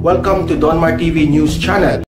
Welcome to Donmar TV News Channel.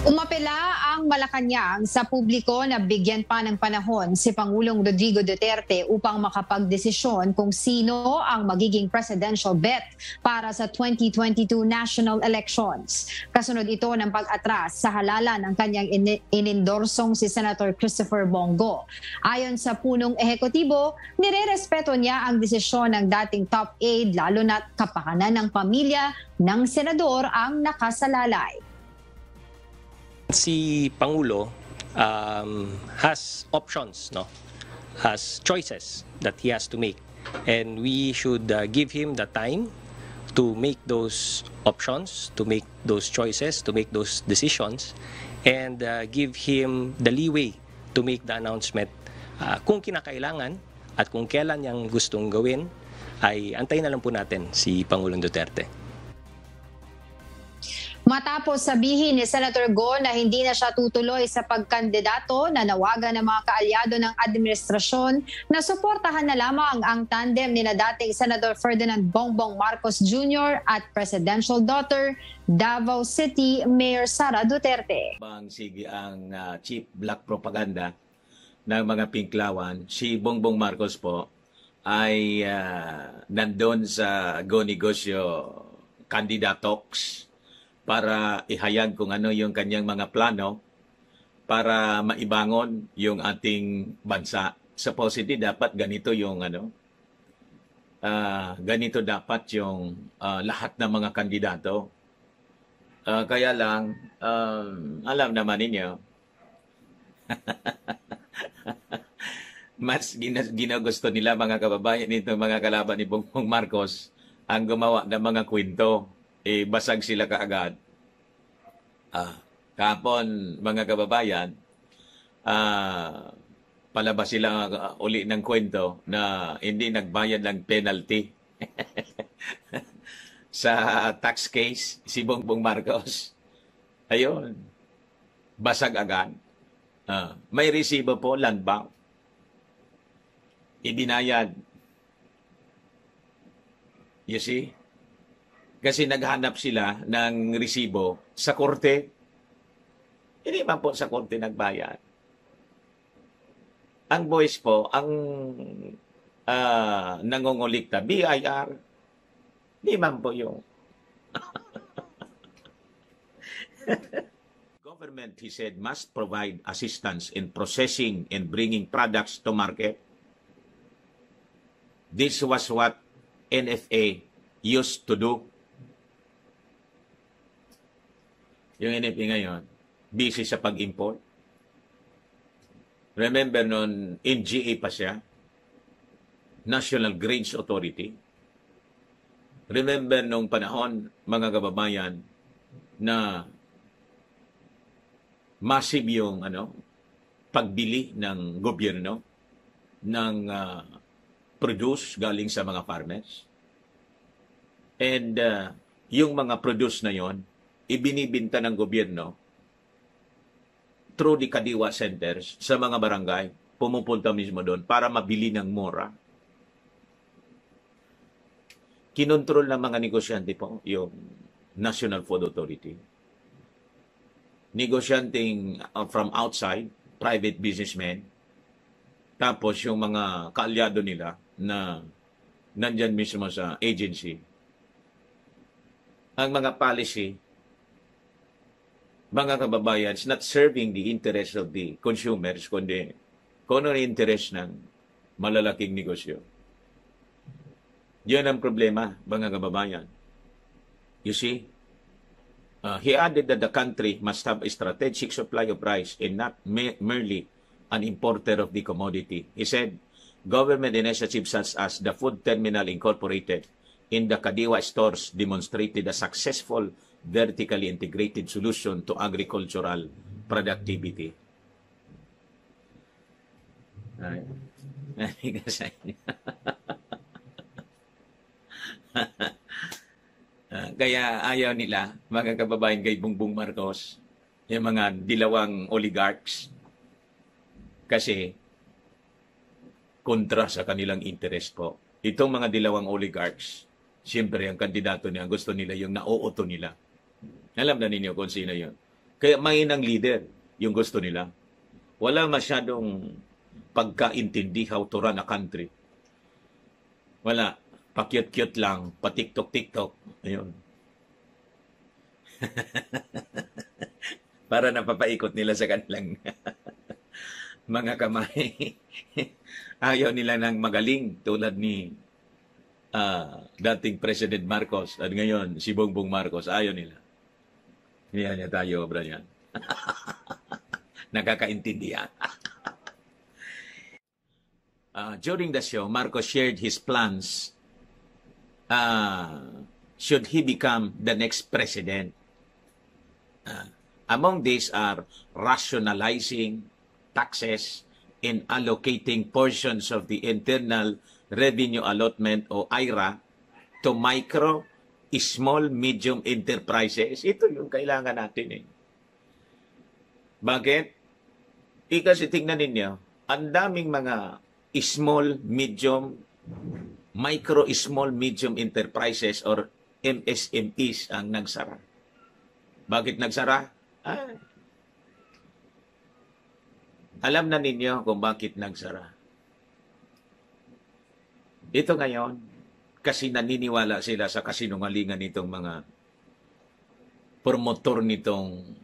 Umapela ang Malacanang sa publiko na bigyan pa ng panahon si Pangulong Rodrigo Duterte upang makapagdesisyon kung sino ang magiging presidential bet para sa 2022 national elections. Kasunod ito ng pag-atras sa halalan ng kanyang inindorsong si Senator Christopher Bongo. Ayon sa punong ehekutibo, nirerespeto niya ang desisyon ng dating top aide lalo na't kapakanan ng pamilya ng senador ang nakasalalay. Si Pangulo has options, no? Has choices that he has to make. And we should give him the time to make those options, to make those choices, to make those decisions, and give him the leeway to make the announcement kung kinakailangan at kung kailan niyang gustong gawin, ay antayin na lang po natin si Pangulong Duterte. Matapos sabihin ni Senator Go na hindi na siya tutuloy sa pagkandidato, nanawagan ng mga kaalyado ng administrasyon na suportahan na lamang ang tandem ni dating Senator Ferdinand Bongbong Marcos Jr. at presidential daughter Davao City Mayor Sara Duterte. Sige ang chief black propaganda ng mga Pinklawan, si Bongbong Marcos po ay nandun sa Go Negosyo Candidatox para ihayag kung ano yung kanyang mga plano para maibangon yung ating bansa. Supposedly dapat ganito yung ganito dapat yung lahat ng mga kandidato. Kaya lang alam naman ninyo mas ginagusto nila mga kababayan nito, mga kalaban ni Bongbong Marcos, ang gumawa ng mga kwento. Basag sila kaagad. Kapon, mga kababayan, palabas sila uli ng kwento na hindi nagbayad ng penalty sa tax case si Bongbong Marcos. Ayun, basag agad. May resibo po, land bank. Ibinayad. You see? Kasi naghanap sila ng resibo sa korte. Hindi man po sa korte nagbayad. Ang boys po, ang nangungulikta, BIR, hindi man po yung. Government, he said, must provide assistance in processing and bringing products to market. This was what NFA used to do. Yung NFA ngayon, busy sa pag-import. Remember noon, NGA pa siya, National Grains Authority. Remember nung panahon, mga kababayan, na massive yung pagbili ng gobyerno ng produce galing sa mga farmers. And yung mga produce na yon, ibinibinta ng gobyerno through the Kadiwa centers sa mga barangay. pumupunta mismo doon para mabili ng mura. Kinontrol ng mga negosyante po yung National Food Authority. Negosyanteng from outside, private businessmen, tapos yung mga kaalyado nila na nandyan mismo sa agency. Ang mga policy, mga kababayan, is not serving the interest of the consumers, kundi kung ano yung interest ng malalaking negosyo. Yan ang problema, mga kababayan. You see, he added that the country must have a strategic supply of rice and not merely an importer of the commodity. He said, government initiatives such as the Food Terminal Incorporated in the Kadiwa stores demonstrated a successful vertically integrated solution to agricultural productivity. Kaya ayaw nila, mga kababayan kay Bongbong Marcos, yung mga dilawang oligarchs, kasi kontra sa kanilang interest po. Itong mga dilawang oligarchs, siyempre ang kandidato niya, gusto nila yung nauuto nila. Alam na ninyo kung sino yun. Kaya mahinang leader yung gusto nila. Wala masyadong pagkaintindi how to run a country. Wala. Pa-cute-cute lang, pa-tiktok-tiktok. Ayun. Para napapaikot nila sa kanilang mga kamay. Ayaw nila ng magaling tulad ni dating President Marcos at ngayon si Bongbong Marcos. Ayaw nila. Hindi niya tayo, obra niyan. Nakakaintindihan. During the show, Marcos shared his plans should he become the next president. Among these are rationalizing taxes and allocating portions of the Internal Revenue Allotment o IRA to micro, small, medium enterprises. Ito yung kailangan natin eh. Bakit? Kasi tingnan ninyo, ang daming mga small, medium, micro, small, medium enterprises or MSMEs ang nagsara. Bakit nagsara? Alam na ninyo kung bakit nagsara. Ito ngayon, kasi naniniwala sila sa kasinungalingan nitong mga promotor nitong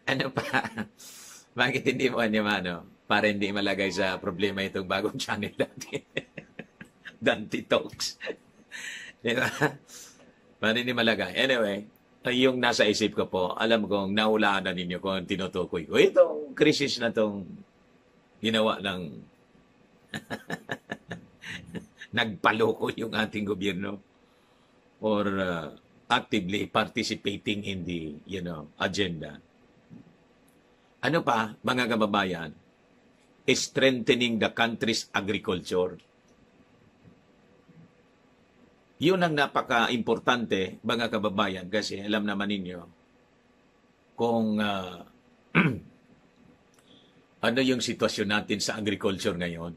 ano pa? Bakit hindi mo para hindi malagay sa problema itong bagong channel natin. Dante Talks. Diba? Para hindi malagay. Anyway, yung nasa isip ko po, alam kong nahulaan na ninyo kung tinutukoy ko. Itong krisis na itong ginawa ng nagpaloko yung ating gobyerno or actively participating in the agenda. Ano pa, mga kababayan? Strengthening the country's agriculture. Yun ang napaka-importante, mga kababayan, kasi alam naman ninyo kung ano yung sitwasyon natin sa agriculture ngayon.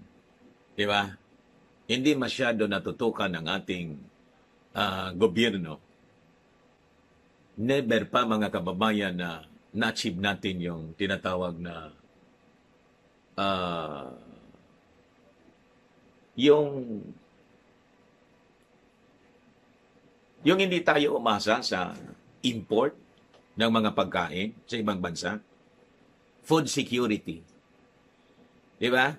Di ba? Hindi masyado natutukan ng ating gobyerno. Never pa, mga kababayan, na na-achieve natin yung tinatawag na yung hindi tayo umasa sa import ng mga pagkain sa ibang bansa. Food security. Di ba?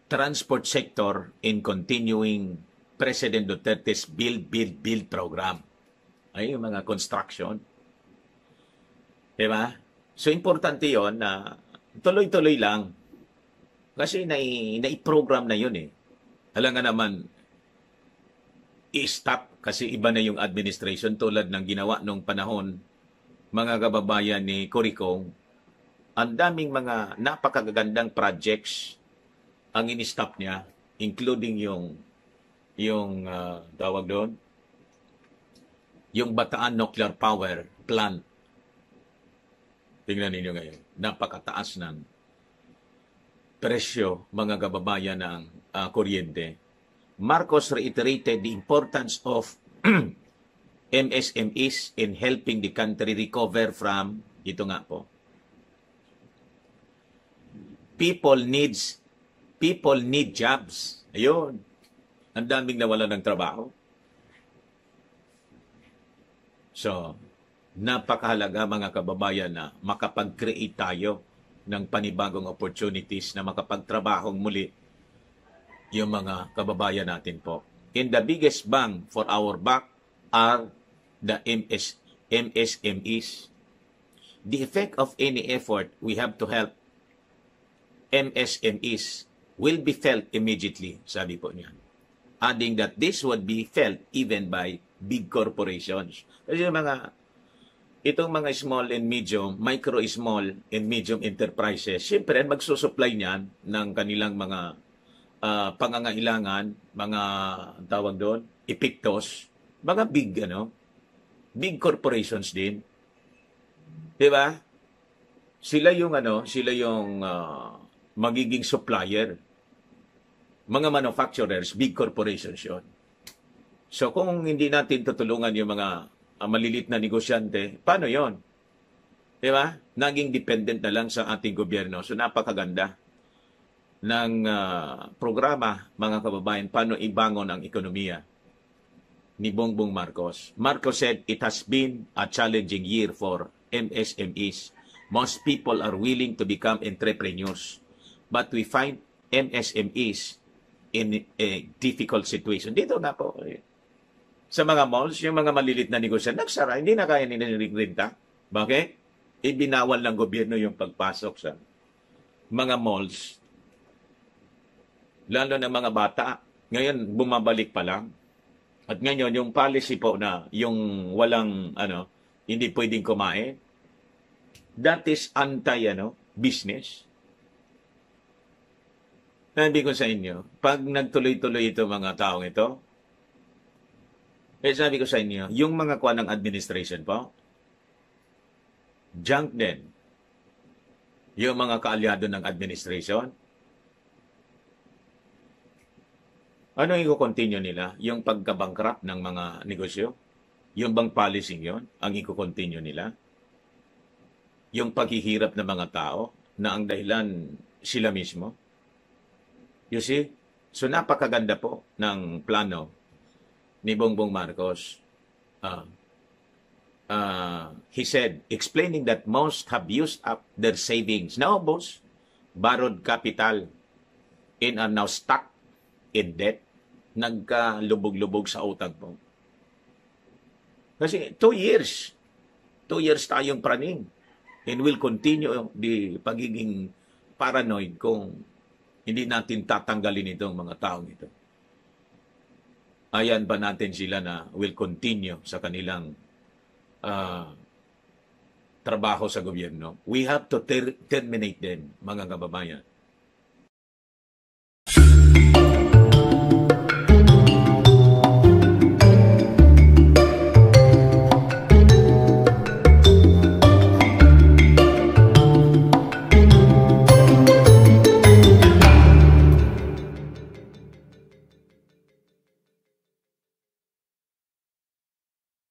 Transport sector in continuing President Duterte's Build program. Ay, yung mga construction. Di ba? So, importante yon na tuloy-tuloy lang. Kasi nai-program na yun eh. Alam nga naman, i-stop kasi iba na yung administration tulad ng ginawa nung panahon, mga kababayan ni Coricong. Ang daming mga napakagandang projects ang in-stop niya, including yung tawag doon, yung Bataan Nuclear Power Plant. Tingnan ninyo ngayon, napakataas ng presyo, mga kababayan, ng kuryente. Marcos reiterated the importance of MSMEs in helping the country recover from, ito nga po, people need jobs. Ayun. Ang daming nawala ng trabaho. So, napakahalaga mga kababayan na makapag-create tayo ng panibagong opportunities na makapagtrabahong muli yung mga kababayan natin po. And the biggest bang for our buck are the MSMEs. The effect of any effort we have to help MSMEs will be felt immediately, sabi po niya. Adding that this would be felt even by big corporations. Kasi itong mga small and medium, micro, small and medium enterprises, siyempre magsusupply niyan ng kanilang mga pangangailangan, mga tawag doon, epektos, mga big corporations din. 'Di ba? Sila yung magiging supplier. Mga manufacturers, big corporations 'yon. So kung hindi natin tutulungan yung mga malilit na negosyante, paano 'yon? 'Di ba? Naging dependent na lang sa ating gobyerno. So napakaganda ng programa, mga kababayan, paano ibangon ang ekonomiya ni Bongbong Marcos. Marcos said it has been a challenging year for MSMEs. Most people are willing to become entrepreneurs, but we find MSMEs in a difficult situation. Dito nga po, sa mga malls, yung mga malilit na negosyo, nagsara, hindi na kaya nila renta. Bakit? Ibinawal ng gobyerno yung pagpasok sa mga malls. Lalo ng mga bata, ngayon bumabalik pa lang. At ngayon, yung policy po na yung walang, hindi pwedeng kumain, that is anti-business. Sabi ko sa inyo, pag nagtuloy-tuloy ito mga taong ito, sabi ko sa inyo, yung mga kuha ng administration po, junk din. Yung mga kaalyado ng administration, ano yung i-continue nila? Yung pagka-bankrupt ng mga negosyo? Yung bang policy yun? Ang i-continue nila? Yung paghihirap ng mga tao na ang dahilan sila mismo? You see? So napakaganda po ng plano ni Bongbong Marcos. He said, explaining that most have used up their savings. Naubos, borrowed capital, and are now stuck in debt. Nagkalubog-lubog sa utang po. Kasi 2 years tayong praning. And will continue the pagiging paranoid kung hindi natin tatanggalin itong mga taong ito. Ayan ba natin sila na will continue sa kanilang trabaho sa gobyerno? We have to terminate them, mga kababayan.